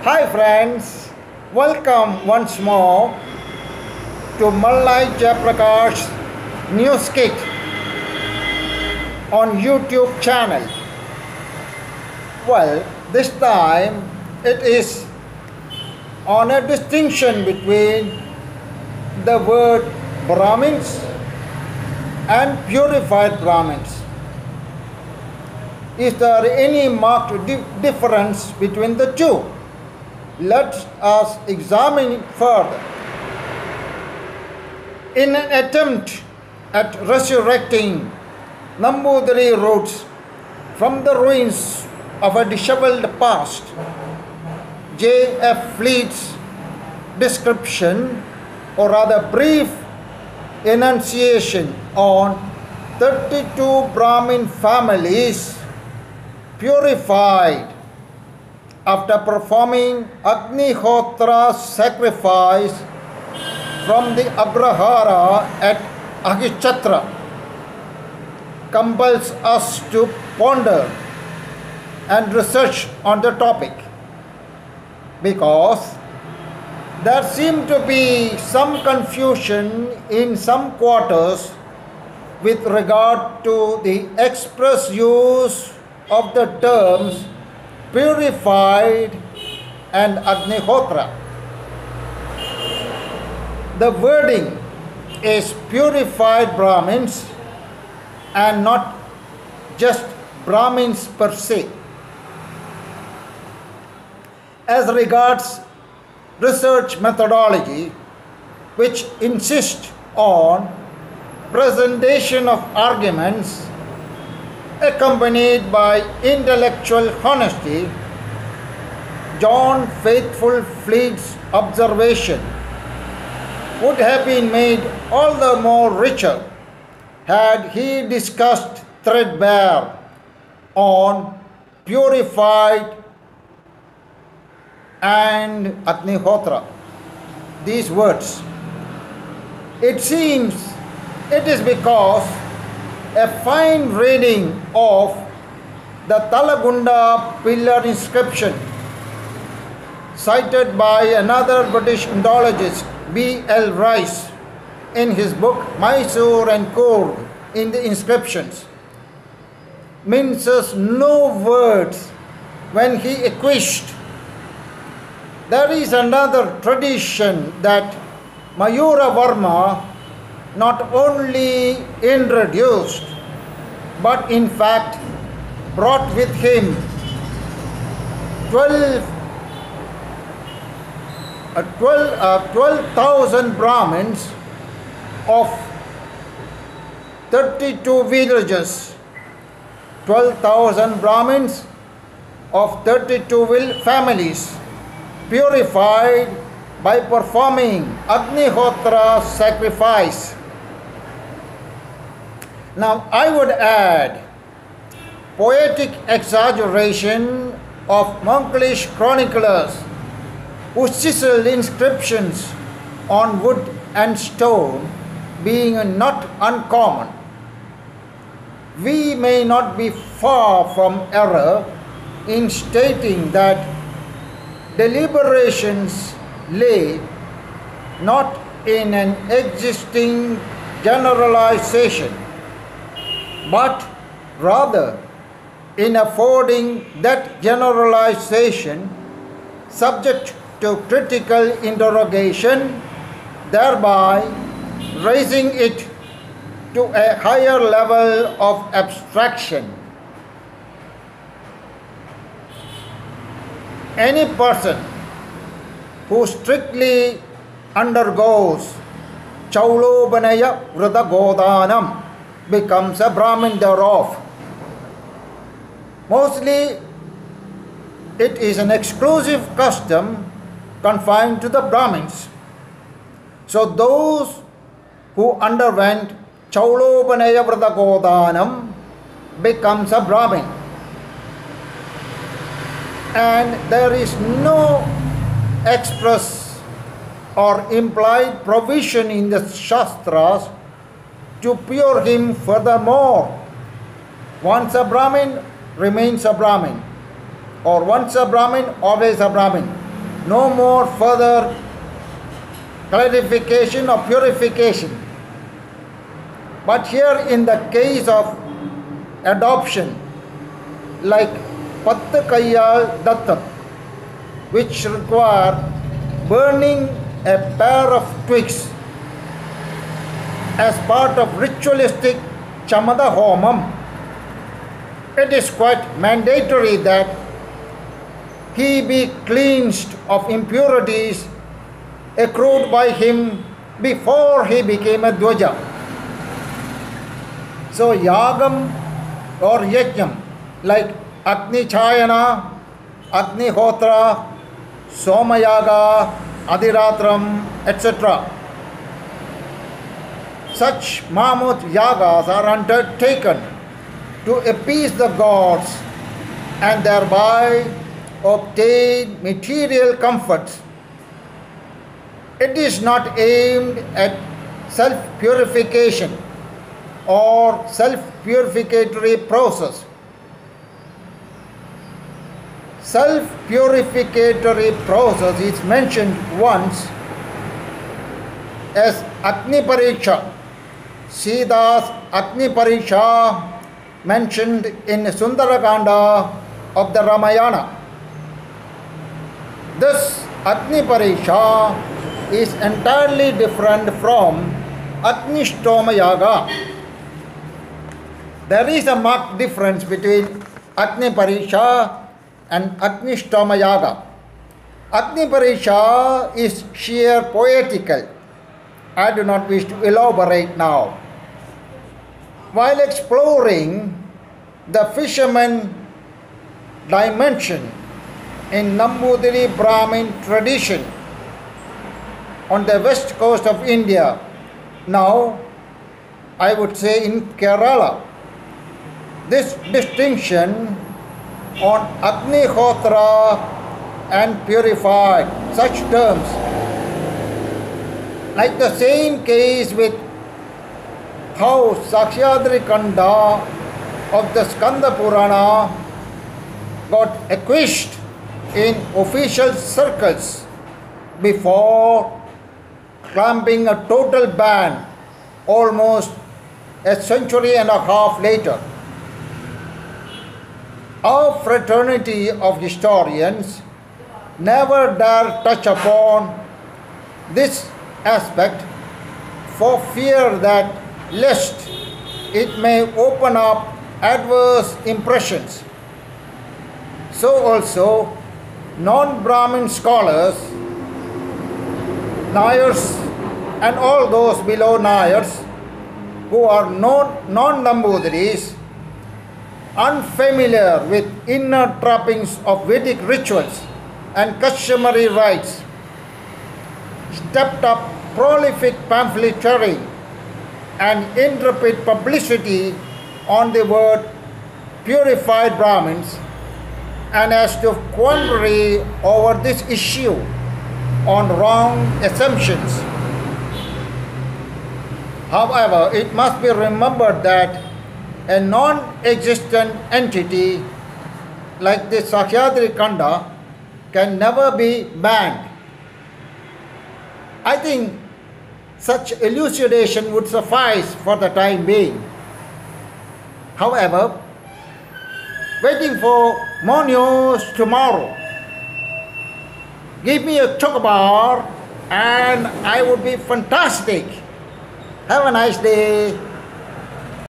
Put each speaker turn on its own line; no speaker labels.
Hi friends, welcome once more to Mallai Jayaprakash news kit on YouTube channel. Well, this time it is on a distinction between the word Brahmins and purified Brahmins. Is there any marked difference between the two? Let us examine it further. In an attempt at resurrecting Nambudiri roots from the ruins of a disheveled past, J.F. Fleet's description, or rather brief enunciation on 32 Brahmin families purified after performing Agnihotra sacrifice from the Agrahara at Ahichatra compels us to ponder and research on the topic, because there seemed to be some confusion in some quarters with regard to the express use of the terms purified and Agnihotra. The wording is purified Brahmins and not just Brahmins per se. As regards research methodology, which insists on presentation of arguments accompanied by intellectual honesty, John Faithful Fleet's observation would have been made all the more richer had he discussed threadbare on purified and Agnihotra. These words. It seems it is because a fine reading of the Talagunda pillar inscription cited by another British Indologist, B.L. Rice, in his book Mysore and Coorg in the inscriptions, minces no words when he acquished. There is another tradition that Mayura Varma not only introduced but in fact brought with him 12,000 Brahmins of 32 villages. 12,000 Brahmins of 32 families purified by performing Agnihotra sacrifice. Now I would add poetic exaggeration of monkish chroniclers who chiseled inscriptions on wood and stone being not uncommon. We may not be far from error in stating that deliberations lay not in an existing generalization, but rather in affording that generalization subject to critical interrogation, thereby raising it to a higher level of abstraction. Any person who strictly undergoes Chaulobanaya Vradagodanam becomes a Brahmin thereof. Mostly it is an exclusive custom confined to the Brahmins. So those who underwent Chaulobanaya Vradagodanam becomes a Brahmin. And there is no express or implied provision in the Shastras to pure him furthermore. Once a Brahmin, remains a Brahmin. or once a Brahmin, always a Brahmin. no more further clarification or purification. But here in the case of adoption, like Patta Kayyal Dattat, which require burning a pair of twigs as part of ritualistic Chamada Homam, it is quite mandatory that he be cleansed of impurities accrued by him before he became a Dwaja. So Yagam or Yajnam, like Agni Chayana, Agni Hotra, Somayaga, Adiratram, etc. Such mammoth yagas are undertaken to appease the gods and thereby obtain material comforts. It is not aimed at self-purification or self-purificatory process. Self-purificatory process is mentioned once as Agni Pariksha. Sida's Agni Pariksha mentioned in Sundarakanda of the Ramayana. This Agni Pariksha is entirely different from Agnishtoma Yaga. There is a marked difference between Agni Pariksha and Agnishtoma Yaga. Agni Pariksha is sheer poetical. I do not wish to elaborate now. While exploring the fisherman dimension in Nambudiri Brahmin tradition on the west coast of India, now I would say in Kerala, this distinction on Agni Hotra and purified, such terms, like the same case with how Sakshyadri Kanda of the Skanda Purana got acquished in official circles before clamping a total ban almost a century and a half later. Our fraternity of historians never dare touch upon this aspect for fear that lest it may open up adverse impressions. So also non-Brahmin scholars, Nayars and all those below Nayars who are non-Nambudiris, unfamiliar with inner trappings of Vedic rituals and customary rites, stepped up prolific pamphleteering and intrepid publicity on the word purified Brahmins, and as to quandary over this issue on wrong assumptions. However, it must be remembered that a non-existent entity like the Sakshyadri Kanda can never be banned. I think such elucidation would suffice for the time being. However, waiting for more news tomorrow. Give me a chocobar and I would be fantastic. Have a nice day.